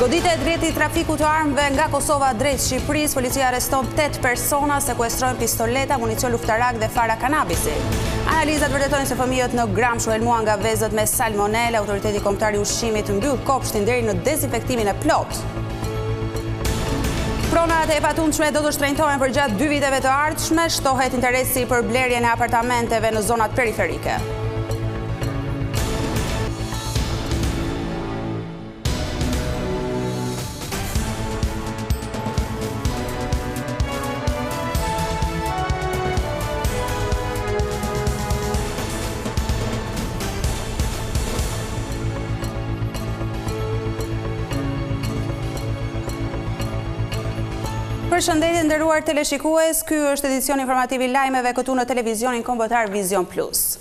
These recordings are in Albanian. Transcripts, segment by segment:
Goditja e drejti trafiku të armëve nga Kosova drejt Shqipërisë, policia arreston 8 persona, sekuestrojnë pistoleta, municion luftarak dhe fara kanabisi. Analizat vërtetojnë se fëmijët në Gramshu helmuan nga vezët me salmonel, autoriteti kombëtar i ushqimit mbyll kopshtin deri në dezinfektimin e plot. Pronat e patundshme do të shtrenjtohen për gjatë 2 viteve të ardhshme, shtohet interesi për blerjen e apartamenteve në zonat periferike. Përshëndetje nderuar teleshikues, ky është edicioni informativ i lajmeve këtu në televizionin kombëtar Vision Plus.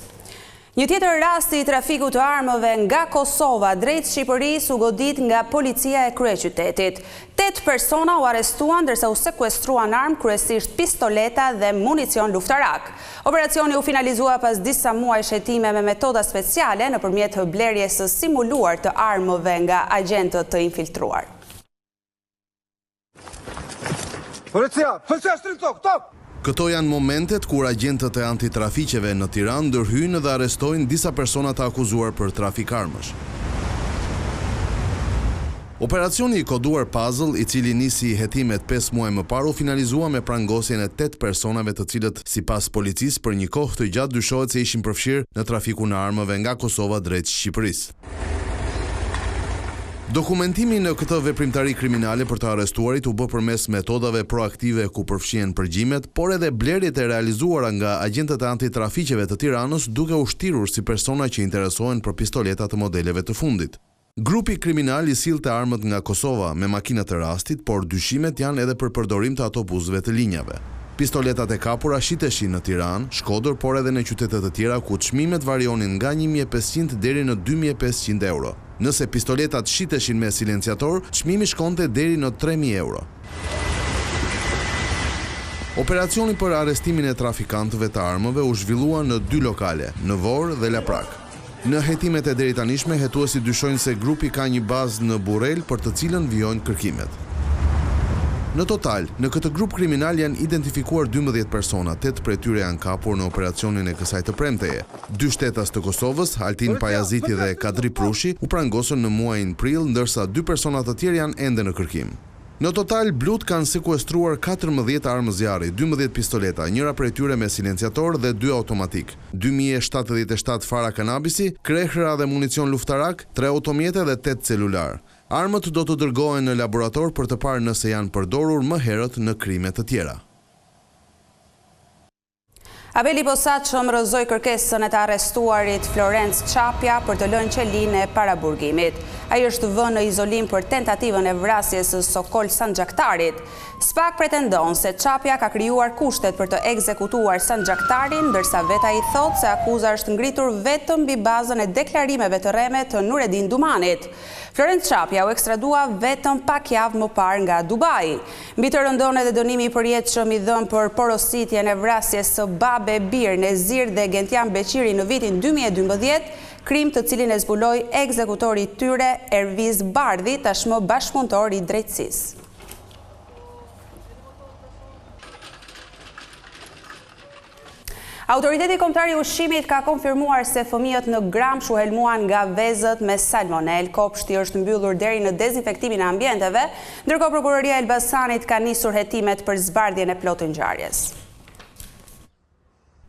Një tjetër rast i trafikut të armëve nga Kosova drejt Shqipërisë u godit nga policia e kryeqytetit. 8 persona u arrestuan ndërsa u sekuestruan armë, kryesisht pistoleta dhe municion luftarak. Operacioni u finalizua pas disa muaj shetime me metoda speciale nëpërmjet blerjes së simuluar të armëve nga agjentët të infiltruar. Policia, tok! Këto janë momentet kur agjentët e antitrafiqeve në Tiranë ndërhyjnë dhe arrestojnë disa persona të akuzuar për trafik armësh. Operacioni i koduar Puzzle, i cili nisi hetimet 5 muaj më parë, u finalizua me prangosjen e 8 personave të cilët sipas policisë për një kohë të gjatë dyshohet se ishin përfshirë në trafikun e armëve nga Kosova drejt Shqipërisë. Dokumentimi në këtë veprimtari kriminale për të arrestuarit u bë përmes metodave proaktive ku përfshihen përgjimet, por edhe blerjet e realizuara nga agjentët e antitrafiqeve të Tiranës duke ushtirur si persona që interesohen për pistoleta të modeleve të fundit. Grupi kriminal i sillte armët nga Kosova me makinat të rastit, por dyshimet janë edhe për përdorim të autobusëve të linjave. Pistoletat e kapura shiteshin në Tiranë, Shkodër, por edhe në qytete të tjera ku çmimet varionin nga 1.500 deri në 2.500 euro. Nëse pistoletat shiteshin me silenciator, çmimi shkonte deri në 3.000 euro. Operacioni për arrestimin e trafikantëve të armëve u zhvillua në 2 lokale, në Vorë dhe Laprak. Në hetimet e deritanishme, hetuesi dyshojnë se grupi ka një bazë në Burrel për të cilën vijojnë kërkimet. Në total, në këtë grup kriminal janë identifikuar 12 persona, 8 prej tyre janë kapur në operacionin e kësaj të premteje. 2 shtetas të Kosovës, Altin Pajaziti dhe Kadri Prushi, u prangosën në muajin prill, ndërsa 2 persona të tjerë janë ende në kërkim. Në total, blut kanë sekuestruar 14 armë zjarri, 12 pistoleta, njëra prej tyre me silenciator dhe 2 automatik, 2077 fara kanabisi, krehra dhe municion luftarak, 3 automjete dhe 8 celular. Armët do të dërgohen në laborator për të parë nëse janë përdorur më herët në krime të tjera. Abeli Posaçëm rrëzoi kërkesën e të arrestuarit Florenc Çapja për të lënë qelinë e paraburgimit. Ai është vënë në izolim për tentativën e vrasjes së Sokol Sanxhaktarit. SPAK pretendon se Çapja ka krijuar kushtet për të ekzekutuar Sanxhaktarin, ndërsa vetë ai thotë se akuza është ngritur vetëm mbi bazën e deklarimeve të rreme të Nuredin Dumanit. Florenc Çapja u ekstradua vetëm pak javë më parë nga Dubai. Mbi të rëndon edhe dënimi i përjetshëm i dhënë për porositjen e vrasjes së Babe Bir Nezir dhe Gentian Beqiri në vitin 2012, krim të cilin e zbuloi ekzekutori i tyre Erviz Bardhi, tashmë bashkëpunëtor i drejtësisë. Autoriteti kombëtar i ushqimit ka konfirmuar se fëmijët në Gramshu helmuan nga vezët me salmonel. Kopshti është mbyllur deri në dezinfektimin e ambienteve, ndërkohë prokuroria e Elbasanit ka nisur hetimet për zbardhjen e plotë të ngjarjes.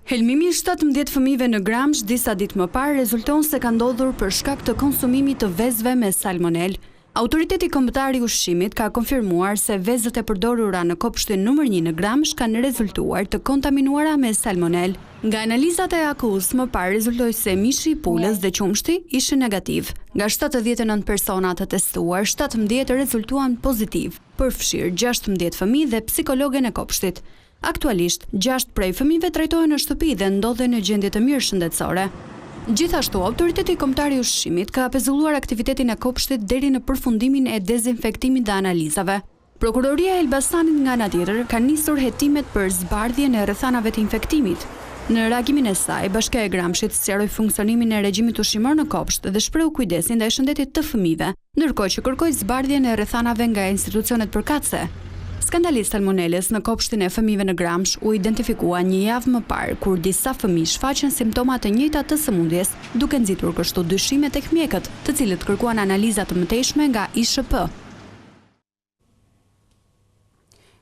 Helmimi i 17 fëmijëve në Gramsh disa ditë më parë rezulton se ka ndodhur për shkak të konsumimit të vezëve me salmonel. Autoriteti kombëtar i ushqimit ka konfirmuar se vezët e përdorura në kopshtin numër 1 në Gramsh kanë rezultuar të kontaminuara me salmonel. Nga analizat e akuzës më parë rezultoi se mishi i pulës dhe qumshti ishin negativ. Nga 79 persona të testuar, 17 rezultuan pozitiv, përfshirë 16 fëmijë dhe psikologen e kopshtit. Aktualisht, 6 prej fëmijëve trajtohen në shtëpi dhe ndodhen në gjendje të mirë shëndetësore. Gjithashtu, autoriteti kombëtar i ushqimit ka pezulluar aktivitetin e kopshtit deri në përfundimin e dezinfektimit dhe analizave. Prokuroria e Elbasanit nga ana tjetër ka nisur hetimet për zbardhjen e rrethanave të infektimit. Në reagimin e saj, Bashkia e Gramshit sqaroi funksionimin e regjimit ushqimor në kopsht dhe shprehu kujdesin ndaj shëndetit të fëmijëve. ndërkohë që kërkoi zbardhjen e rrethanave nga institucionet përkatëse. Skandalisti salmonelës në kopshtin e fëmijëve në Gramsh u identifikua një javë më parë kur disa fëmijë shfaqën simptoma të njëjta të sëmundjes, duke nxitur kështu dyshime tek mjekët, të cilët kërkuan analiza të mëtejshme nga ISHP.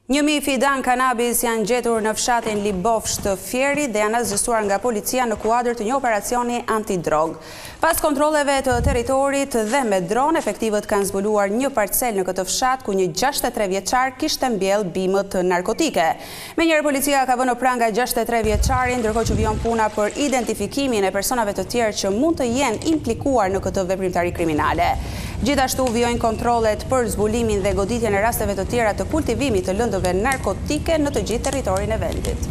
1000 fidan kanabis janë gjetur në fshatin Libofsh të Fierit dhe janë zgjestuar nga policia në kuadër të një operacioni antidrog. Pas kontrolleve të territorit dhe me dron, efektivët kanë zbuluar një parcel në këtë fshat ku një 63 vjeçar kishte mbjell bimët narkotike. Menjëherë policia ka vënë pranë nga 63 vjeçarin, ndërkohë që vijon puna për identifikimin e personave të tjerë që mund të jenë implikuar në këtë veprimtari kriminale. Gjithashtu vijojnë kontrollet për zbulimin dhe goditjen e rasteve të tjera të kultivimit të lëndëve narkotike në të gjithë territorin e vendit.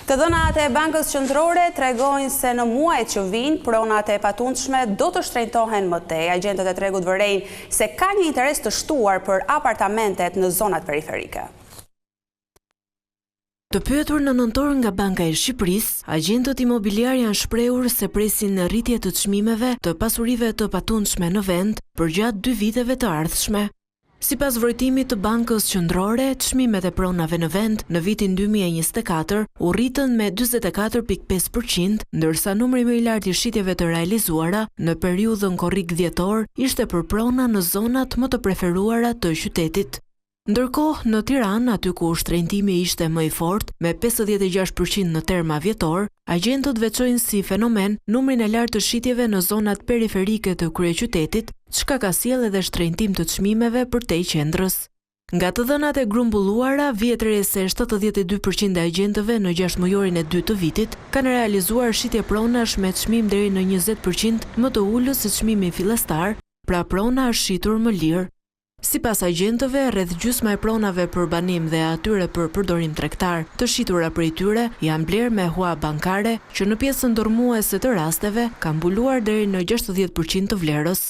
Të dhënat e Bankës Qendrore tregojnë se në muajt që vijnë, pronat e patundshme do të shtrenjtohen më tej. Agjentët e tregut vërejnë se ka një interes të shtuar për apartamentet në zonat periferike. Të pyetur në nëntor nga Banka e Shqipërisë, agjentët imobiliar janë shprehur se presin në rritje të çmimeve të pasurive të patundshme në vend përgjatë 2 viteve të ardhshme. Sipas vërtimit të Bankës Qendrore, çmimet e pronave në vend në vitin 2024 u rritën me 44.5%, ndërsa numri më i lartë i shitjeve të realizuara në periudhën korrik dhjetor ishte për prona në zonat më të preferuara të qytetit. Ndërkohë, në Tiranë, aty ku shtrenjtimi ishte më i fortë, me 56% në terma vjetor, agjentët veçojnë si fenomen numrin e lartë të shitjeve në zonat periferike të kryeqytetit, çka ka sjellë edhe shtrenjtim të çmimeve përtej qendrës. Nga të dhënat e grumbulluara, vjet re se 72% e agjentëve në 6 mujorin e 2 të vitit kanë realizuar shitje pronash me çmim deri në 20% më të ulës se çmimi fillestar, pra prona është shitur më lirë. Sipas agjentëve, rreth gjysma e pronave për banim dhe atyre për përdorim tregtar të shitura prej tyre janë blerë me hua bankare që në pjesën ndërmuese të rasteve kanë mbuluar deri në 60% të vlerës.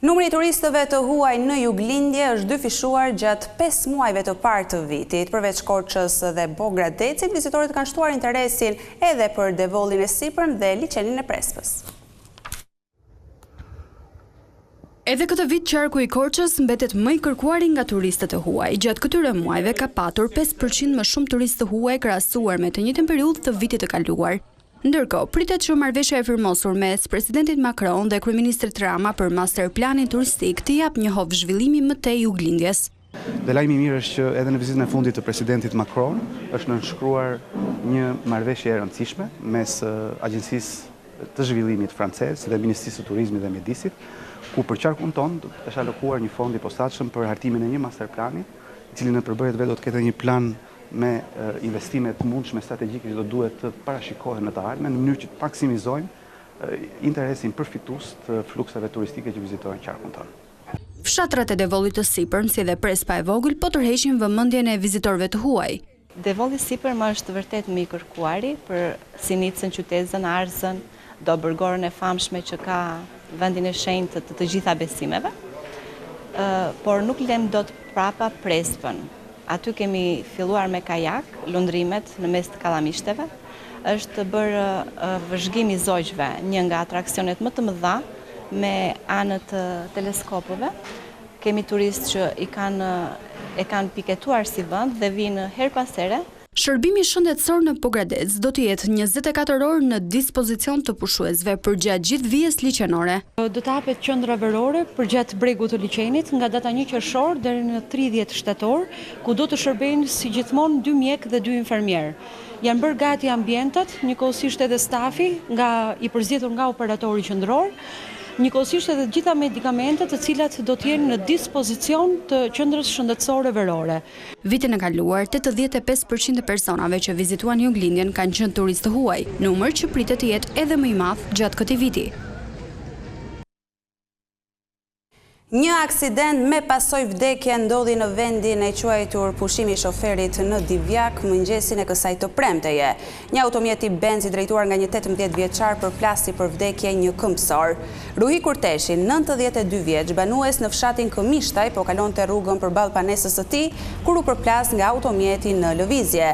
Numri i turistëve të huaj në Juglindje është dyfishuar gjatë 5 muajve të parë të vitit. Përveç Korçës dhe Bogradecit, vizitorët kanë shtuar interesin edhe për Devollin e Sipërm dhe Liçenin e Prespës. Edhe këtë vit qarku i Korçës mbetet më i kërkuari nga turistët e huaj. Gjatë këtyre muajve ka patur 5% më shumë turistë të huaj krahasuar me të njëjtën periudhë të vitit të kaluar. Ndërkohë, pritet që marrëveshja e firmosur mes presidentit Macron dhe kryeministrit Rama për masterplanin turistik të japë një hov zhvillimi më tej Juglindjes. Dhe lajmi i mirë është që edhe në vizitën e fundit të presidentit Macron është nënshkruar një marrëveshje e rëndësishme mes agjencisë të zhvillimit francez dhe Ministrisë së Turizmit dhe Mjedisit, ku për qarkun tonë është alokuar një fond i posaçëm për hartimin e një masterplani, i cili në përbërjet vet do të ketë një plan me investime të mundshme strategjike që do duhet të parashikohen në të ardhmen, në mënyrë që të maksimizojmë interesin përfitues të flukseve turistike që vizitojnë qarkun tonë. Fshatrat e Devollit të Sipërm, si dhe Prespa e vogël, po tërheqin vëmendjen e vizitorëve të huaj. Devolli Sipërm është vërtet më i kërkuari për Sinicën, Qytetin, Arzën, Dobërgorën e famshme që ka vendin e shenjtë të gjitha besimeve, por nuk lëm dot prapa Prespën. Aty kemi filluar me kajak, lundrimet në mes të kallamishteve. Është bërë vëzhgim i zogjve, një nga atraksionet më të mëdha me anët teleskopëve. Kemi turistë që e kanë piketuar si vend dhe vinë her pas here. Shërbimi shëndetësor në Pogradec do të jetë 24 orë në dispozicion të pushuesve përgjatë gjithë vijës liçenore. Do të hapet qendra verore përgjatë bregut të liçenit nga data 1 qershor deri në 30 shtator, ku do të shërbejnë si gjithmonë 2 mjek dhe 2 infermier. Janë bërë gati ambientat, njëkohësisht edhe stafi i përzgjedhur nga operatori qendror, njëkohësisht edhe gjitha medikamentet të cilat do të jenë në dispozicion të qendrës shëndetësore verore. Vitin e kaluar, 85% e personave që vizituan Juglindjen kanë qenë turistë të huaj, numër që pritet të jetë edhe më i madh gjatë këtij viti. Një aksident me pasojë vdekje ndodhi në vendin e quajtur pushimi i shoferit në Divjak mëngjesin e kësaj të premteje. Një automjeti Benz i drejtuar nga një 18 vjeçar përplasi për vdekje një këmbësor. Ruhi Kurteshi, 92 vjeç, banues në fshatin Këmishtaj, po kalonte rrugën përballë panesës së tij kur u përplas nga automjeti në lëvizje.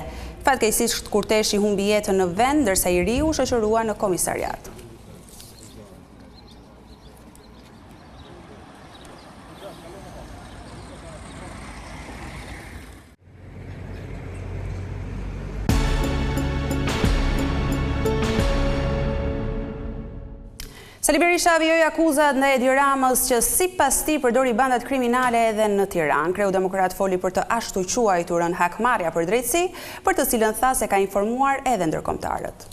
Fatkeqësisht kurteshi humbi jetën në vend, ndërsa i riu shoqërua në komisariat. Sali Berisha vijoi akuzat në Edi Ramës që sipas tij përdori bandat kriminale edhe në Tiranë. Kreu-demokrat foli për të ashtu quajturën hakmarrja për drejtësi, për të cilën tha se ka informuar edhe ndërkombëtarët.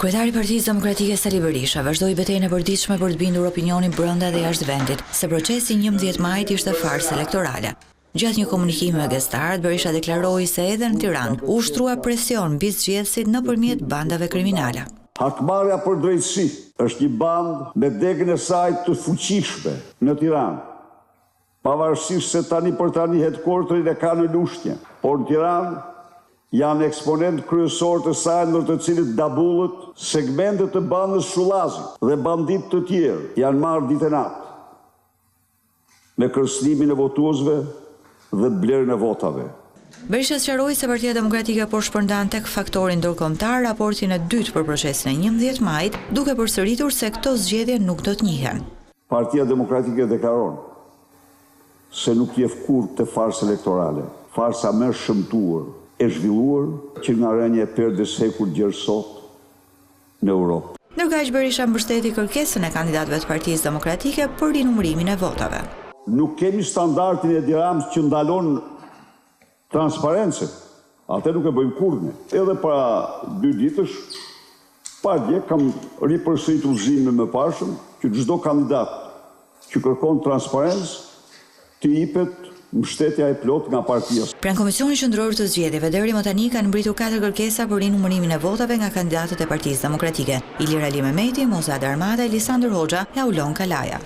Kryetari i Partisë Demokratike Sali Berisha vazhdoi betejën e përditshme për të bindur opinionin brenda dhe jashtë vendit se procesi 11 majit ishte farsë elektorale. Gjatë një komunikimi me gazetarët, Berisha deklaroi se edhe në Tiranë u shtrua presion mbi zgjedhësit nëpërmjet bandave kriminale. Hakmarrja për drejtësi është një bandë me degën e saj të fuqishme në Tiranë, pavarësisht se tani për tani headquarterin e ka në Lushnjë, por në Tiranë janë eksponent kryesor të saj ndër të cilët dabullët, segmentet të bandës Shullazit dhe bandit të tjerë janë marrë ditë e natë me kërcënimin e votuesve dhe blerjen e votave. Berisha sqaroi se Partia Demokratike po shpërndan tek faktorin ndërkombëtar raportin e dytë për procesin e 11 majit, duke përsëritur se këto zgjedhje nuk do të njihen. Partia Demokratike deklaron se nuk jep kurrë të farsë elektorale, farsa më shëmtuar e zhvilluar që nga rënja e perdes hekur gjerë sot në Europë. Ndërkaq Berisha mbështeti kërkesën e kandidatëve të Partisë Demokratike për rinumërimin e votave. Nuk kemi standardin e Edi Ramës që ndalon transparencë, atë nuk e bëjmë kurrë. Edhe para 2 ditësh, padje kam ripërsëritur udhëzimin më parshëm që çdo kandidat që kërkon transparencë të jepet mbështetja e plot nga partia. Pranë Komisionit Qendror të Zgjedhjeve deri më tani kanë mbritur 4 kërkesa për rinumërimin e votave nga kandidatët e Partisë Demokratike: Ilir Ali Mehmeti, Mozad Armada, Elisandër Hoxha dhe Aulon Kalaja.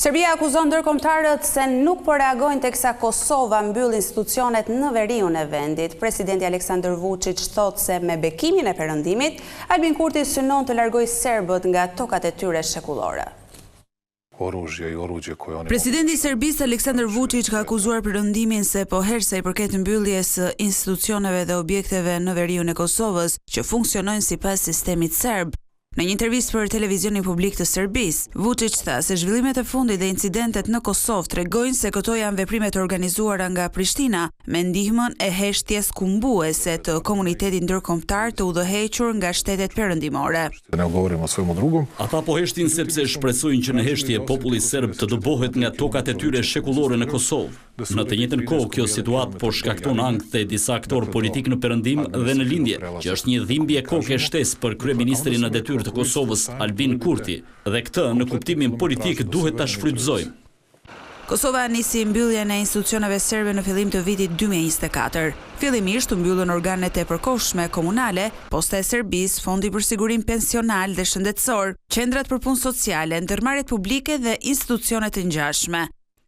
Serbia akuzon ndërkombëtarët se nuk po reagojnë teksa Kosova mbyll institucionet në veriun e vendit. Presidenti Aleksandar Vučić thotë se me bekimin e Perëndimit, Albin Kurti synon të largojë serbët nga tokat e tyre shekullore. Presidenti i Serbisë Aleksandar Vučić ka akuzuar Perëndimin se po herë sa i përket mbylljes së institucioneve dhe objekteve në veriun e Kosovës që funksionojnë sipas sistemit serb. Në një intervistë për televizionin publik të Serbisë, Vučić tha se zhvillimet e fundit dhe incidentet në Kosovë tregojnë se këto janë veprime të organizuara nga Prishtina me ndihmën e heshtjes kumbuese të komunitetit ndërkombëtar të udhëhequr nga shtetet perëndimore. Ata po heshtin sepse shpresojnë që në heshtje populli serb të dëbohet nga tokat e tyre shekullore në Kosovë. Në të njëjtën kohë, kjo situatë po shkakton ankth e disa aktorë politik në Perëndim dhe në lindje, që është një dhimbje koke shtesë për kryeministrin në detyrë të Kosovës, Albin Kurti, dhe këtë në kuptimin politik duhet ta shfrytëzojmë. Kosova nisi mbylljen e institucioneve serbe në fillim të vitit 2024. Fillimisht u mbyllën organet e përkohshme komunale, Posta e Serbisë, Fondi për Sigurim Pensional dhe Shëndetësor, qendrat për punë sociale, ndërmarrjet publike dhe institucionet e ngjashme.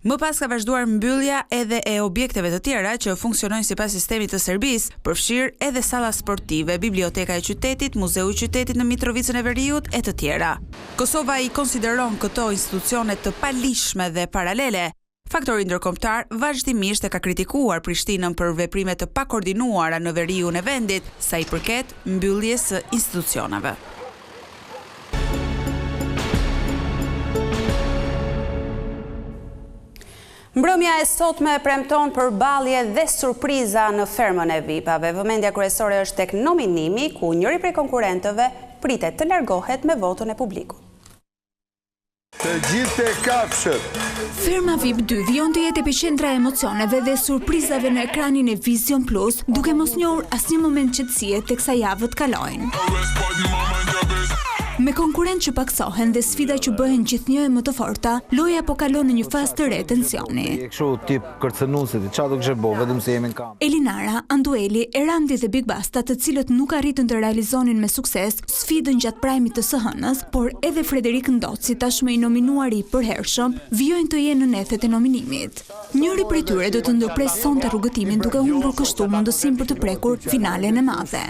Më pas ka vazhduar mbyllja edhe e objekteve të tjera që funksionojnë sipas sistemit të Serbisë, përfshirë edhe salla sportive, biblioteka e qytetit, muzeu i qytetit në Mitrovicën e Veriut e të tjera. Kosova i konsideron këto institucione të palishme dhe paralele. Faktori ndërkombëtar vazhdimisht e ka kritikuar Prishtinën për veprime të pakoordinuara në veriun e vendit sa i përket mbylljes së institucioneve. Mbrëmja e sotme premton përballje dhe surpriza në fermën e VIP-ave. Vëmendja kryesore është tek nominimi, ku njëri prej konkurrentëve pritet të largohet me votën e publikut. Të gjithë e kafshët. Ferma VIP 2 vijon të jetë epicentra e emocioneve dhe surprizave në ekranin e Vision Plus, duke mos njohur asnjë moment qetësie teksa javët kalojnë. Me konkurrent që paksohen dhe sfida që bëhen gjithnjë më të forta, loja po kalon në një fazë të re tensioni. Kështu tip kërcënuese, çfarë do kishte bë, vetëm se jemi në kamp. Elinara, Andueli, Erandi dhe Big Basta, të cilët nuk arritën të realizonin me sukses sfidën gjatë prajmit të SHN-s, por edhe Frederik Ndoci, tashmë i nominuar i përhershëm, vijojnë të jenë në nethet e nominimit. Njëri prej tyre do të ndërpres sonte rrugëtimin duke humbur kështu mundësinë për të prekur finalen e madhe.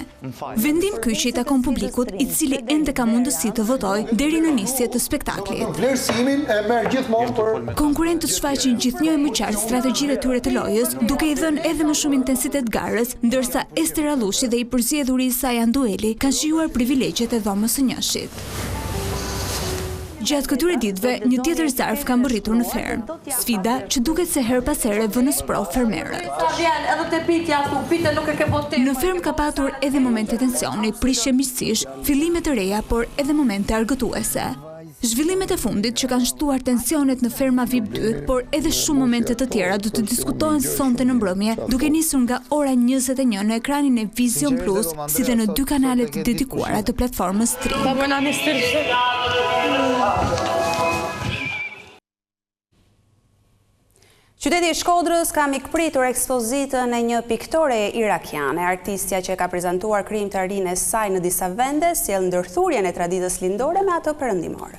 Vendim ky që i takon publikut, i cili ende ka mundësi mundësi të votojë deri në nisje të spektaklit. Vlerësimin e merr gjithmonë për Konkurrentët shfaqin gjithnjë më qartë strategjitë e tyre të lojës, duke i dhënë edhe më shumë intensitet garës, ndërsa Ester Allushi dhe i përzgjedhuri Isai Andueli kanë shijuar privilegjet e dhomës së njëshit. Gjatë këtyre ditëve, një tjetër zarf ka mbërritur në fermë. Sfida që duket se her pas here vënë në sprov fermerët. Në fermë ka patur edhe momente tensioni, prishje miqësish, fillime të reja, por edhe momente argëtuese. Zhvillimet e fundit që kanë shtuar tensionet në ferma VIP 2, por edhe shumë momente të tjera do të diskutohen sonte në mbrëmje, duke nisur nga ora 21 në ekranin e Vision Plus, si dhe në 2 kanalet dedikuara të platformës Stream. Qyteti i Shkodrës ka mikpritur ekspozitën e një piktore irakiane. Artistja që ka prezantuar krijimtarinë e saj në disa vende sjell ndërthurjen e traditës lindore me atë perëndimore.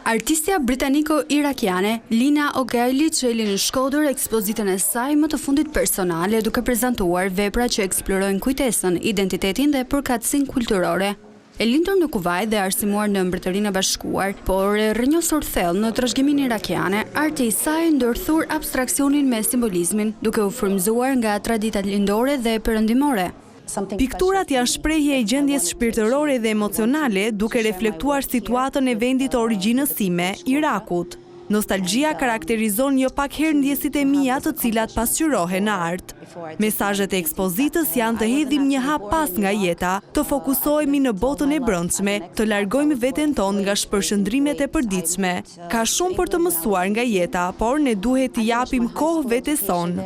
Artistja britaniko-irakiane Lina O'Galley çeli në Shkodër ekspozitën e saj më të fundit personale, duke prezantuar vepra që eksplorojnë kujtesën, identitetin dhe përkatësinë kulturore. E lindur në Kuvajt dhe arsimuar në Mbretërinë e Bashkuar, por rrënjosur thellë në trashëgiminë irakiane, arti i saj ndërthur abstraksionin me simbolizmin, duke u frymëzuar nga traditat lindore dhe perëndimore. Pikturat janë shprehje e gjendjes shpirtërore dhe emocionale, duke reflektuar situatën e vendit të origjinës sime, Irakut. Nostalgjia karakterizon jo pak herë ndjesit e mia të cilat pasqyrohen në art. Mesazhet e ekspozitës janë të hedhim një hap pas nga jeta, të fokusohemi në botën e brendshme, të largojmë veten tonë nga shpërshëndrimet e përditshme. Ka shumë për të mësuar nga jeta, por ne duhet t'i japim kohë vetes sonë.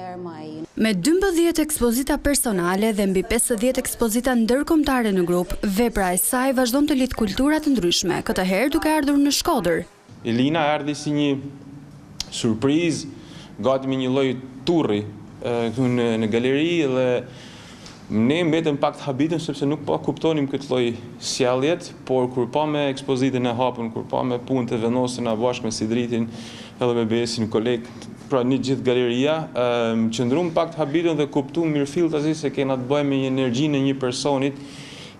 Me 12 ekspozita personale dhe mbi 50 ekspozita ndërkombëtare në grup, vepra e saj vazhdon të lidh kultura të ndryshme, këtë herë duke ardhur në Shkodër. Elina erdhi si një surprizë, gati me një lloj turri këtu në galeri dhe ne mbetëm pak të habitëm sepse nuk po kuptonim këtë lloj sjelljet, por kur pa me ekspozitën e hapur, kur pa me punët e vendosura bashkë me Sidritin edhe me Besin, koleg, pra një gjithë galeria, qëndrum pak të habitëm dhe kuptuam mirëfilltazi se kena të bëjmë me një energji në një personit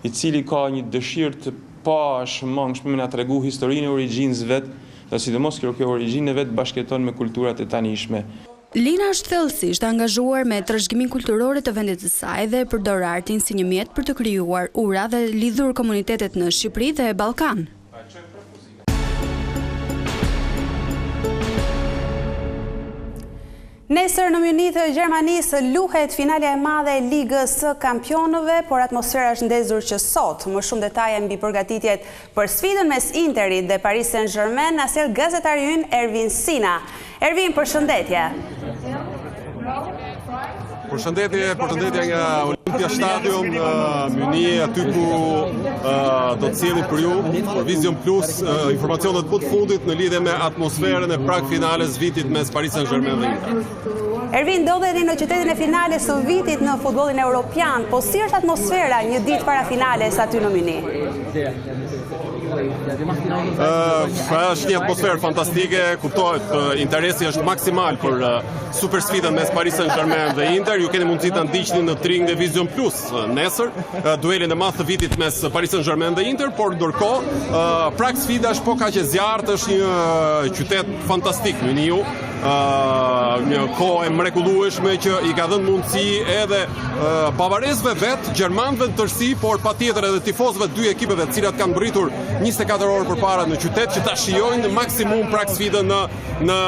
i cili ka një dëshirë të pashmangshme me na tregu historinë e origjinës vet, dhe sidomos kjo origjinë vet bashkëton me kulturat e tanishme. Lina është thellësisht angazhuar me trashëgiminë kulturore të vendit të saj dhe përdor artin si një mjet për të krijuar ura dhe lidhur komunitetet në Shqipëri dhe Ballkan. Nesër në Munich të Gjermanisë luhet finalja e madhe e Ligës së Kampionëve, por atmosfera është ndezur që sot. Më shumë detaje mbi përgatitjet për sfidën mes Interit dhe Paris Saint-Germain na sjell gazetari ynë Ervin Sina. Ervin, përshëndetje. Përshëndetje nga Olympia Stadium në Munich, aty ku do të sjellim për ju për Vision Plus informacionet më të fundit në lidhje me atmosferën e prag finales vitit mes Paris Saint-Germain dhe Inter. Ervin, ndodheni në qytetin e finales së vitit në futbollin evropian, po si është atmosfera një ditë para finales aty në Munich? Është një atmosferë fantastike, kuptohet, interesi është maksimal për super sfidën mes Paris Saint-Germain dhe Inter. Ju keni mundësi ta ndiqni në Tring dhe Vision Plus nesër, duelin e madh të vitit mes Paris Saint-Germain dhe Inter, por ndërkohë prag sfida është po kaq e zjarrt, është një qytet fantastik Munichu. Një kohë e mrekullueshme që i ka dhënë mundësi edhe bavarezëve vet, gjermanëve në tërësi, por patjetër edhe tifozëve të dy ekipeve të cilat kanë mbërritur 24 orë përpara në qytet që ta shijojnë në maksimum prag sfidën në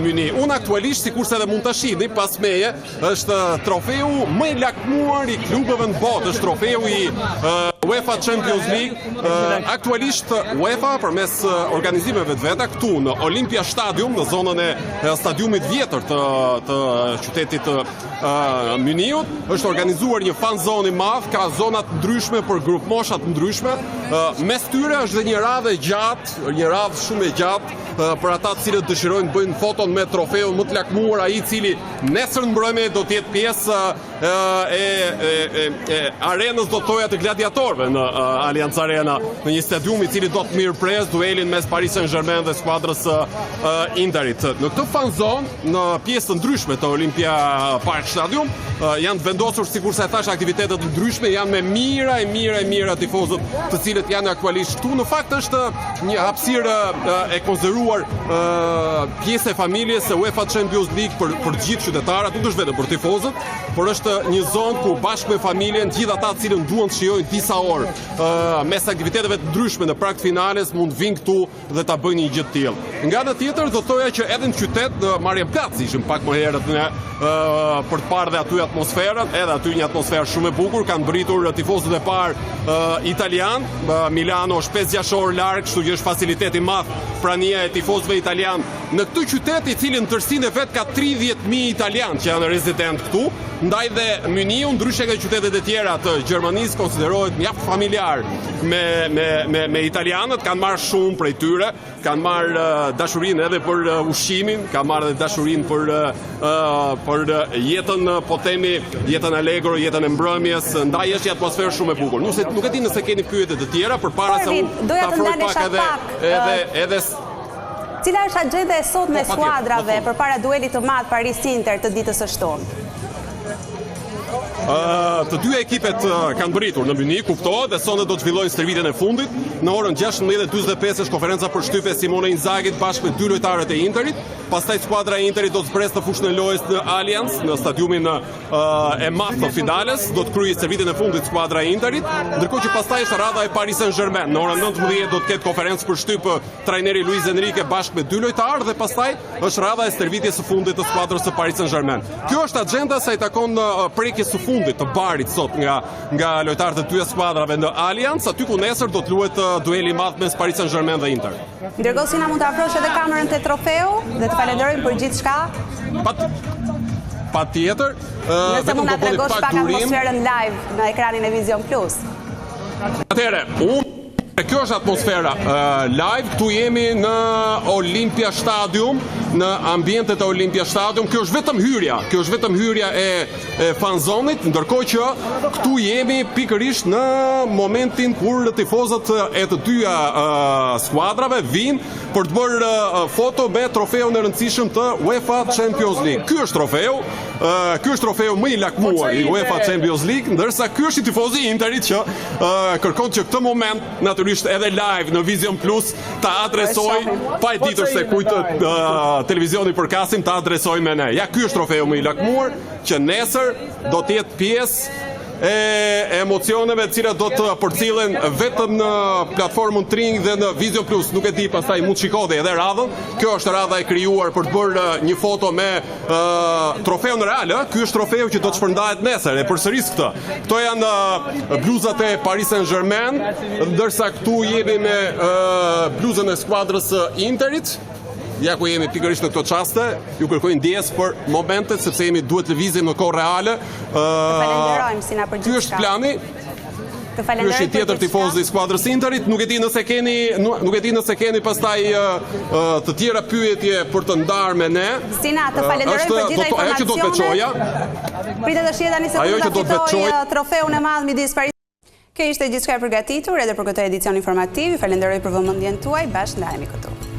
Munich. Unë aktualisht, sikurse edhe mund ta shihni pas meje, është trofeu më i lakmuar i klubeve në botë, është trofeu i UEFA Champions League. Aktualisht UEFA përmes organizimeve të veta këtu në Olympia Stadium, në zonën e stadiumit vjetër të qytetit të Munichut, është organizuar një fan zone i madh, ka zona të ndryshme për grup mosha të ndryshme. Mes tyre është dhe një radhë e gjatë, një radhë shumë e gjatë për ata të cilët dëshirojnë të bëjnë foton me trofeun më të lakmuar, ai i cili nesër në mbrëmje do të jetë pjesë arenës do të thoja të gladiatorëve në Allianz Arena, në një stadium i cili do të mirëpres duelin mes Paris Saint-Germain dhe skuadrës Interit. Në këtë fan zone, në pjesë të ndryshme të Olympia Park Stadium, janë të vendosur, sikur se thash, aktivitetet të ndryshme, janë me mira tifozët, të cilët janë aktualisht këtu. Në fakt është një hapësirë e konsideruar pjesë e familjes e UEFA Champions League për gjithë qytetarët, nuk është vetëm për tifozët, por është një zonë ku bashkë me familjen, gjithë ata të cilën duan të shijojnë disa orë mes aktiviteteve të ndryshme në prag finales mund vinë këtu dhe ta bëjnë një gjë të tillë. Nga ana tjetër do thoja që edhe në qytet në Marienplatz ishim pak më herët për të parë dhe aty atmosferën, edhe aty një atmosferë shumë e bukur, kanë britur tifozët e parë italian, Milano është 5-6 orë larg, kështu që është facilitet i madh prania e tifozëve italian në këtë qytet i cili në tërësinë e vet ka 30.000 italian që janë rezident këtu, ndaj dhe Muniu, ndryshe nga qytetet e tjera të Gjermanisë, konsiderohet mjaft familjar me italianët, kanë marrë shumë prej tyre, kanë marrë dashurinë edhe për ushqimin, kanë marrë edhe dashurinë për jetën, po themi, jetën allegro, jetën e mbrëmjes, ndaj është një atmosferë shumë e bukur. Nuk e di nëse keni pyetje të tjera, përpara se unë ta afroj pak edhe cila është agjenda e sot me skuadrave përpara duelit të madh Paris-Inter të ditës së shtunë? Të dy ekipet kanë britur në Muni, kuptohet, dhe sonte do të zhvillojnë stërvitjen e fundit. Në orën 16:45 është konferenca për shtypje Simone Inzaghi bashkë me dy lojtarët e Interit. Pastaj skuadra e Interit do të zbresë të fushën e lojës në Allianz, në stadiumin e madh të finales, do të kryejë stërvitjen e fundit skuadra e Interit, ndërkohë që pastaj është radha e Paris Saint-Germain. Në orën 19 do të ketë konferencë për shtyp trajneri Luis Enrique bashkë me dy lojtarë dhe pastaj është radha e stërvitjes së fundit të skuadrës së Paris Saint-Germain. Kjo është agjenda sa i takon prekjes së fundit të barit sot nga lojtarët e dyja skuadrave në Allianz, aty ku nesër do të luhet dueli i madh mes Paris Saint-Germain dhe Inter. Ndërkohë Sina mund të afrosh edhe kamerën te trofeu dhe të falenderojmë për gjithçka. Patjetër. Nëse mund ta tregosh pak atmosferën live në ekranin e Vision Plus. Atëherë, kjo është atmosfera live, këtu jemi në Olympia Stadium, në ambientet e Olympia Stadium. Kjo është vetëm hyrja e fanzonit, ndërkohë që këtu jemi pikërisht në momentin kur tifozët e të dyja skuadrave vinë për të bërë foto me trofeun e rëndësishëm të UEFA Champions League. Ky është trofeu më i lakmuar i UEFA Champions League, ndërsa ky është i tifozi i Interit që kërkon që këtë moment natyrisht edhe live në Vision Plus ta adresoj, pa e ditur se kujt televizioni përkasim, ta adresoj me ne. Ja, ky është trofeu më i lakmuar që nesër do të jetë pjesë e emocioneve të cilat do të përcillen vetëm në platformën Tring dhe në Vision Plus. Nuk e di, pastaj mund të shikoni edhe radhën. Kjo është radha e krijuar për të bërë një foto me trofeun real. Ky është trofeu që do të shpërndahet nesër. E përsëris këtë. Këto janë bluzat e Paris Saint-Germain, ndërsa këtu jemi me bluzën e skuadrës Interit. Ja ku jemi pikërisht në këto çaste, ju kërkoj ndjesë për momentet sepse duhet të lëvizim në kohë reale. Falenderojmë Sina për gjithçka. Ky është plani. Ky është tjetër tifoz i skuadrës Interit. Nuk e di nëse keni pastaj të tjera pyetje për të ndarë me ne. Sina, të falenderoj për gjitha informacionet. Ajo që do të veçoja. Pritet të shihet tani se do ta fitoj trofeun e madh midis Paris. Kjo ishte gjithçka e përgatitur edhe për këtë edicion informativ. Falenderoj për vëmendjen tuaj. Bashkë ndajemi këtu.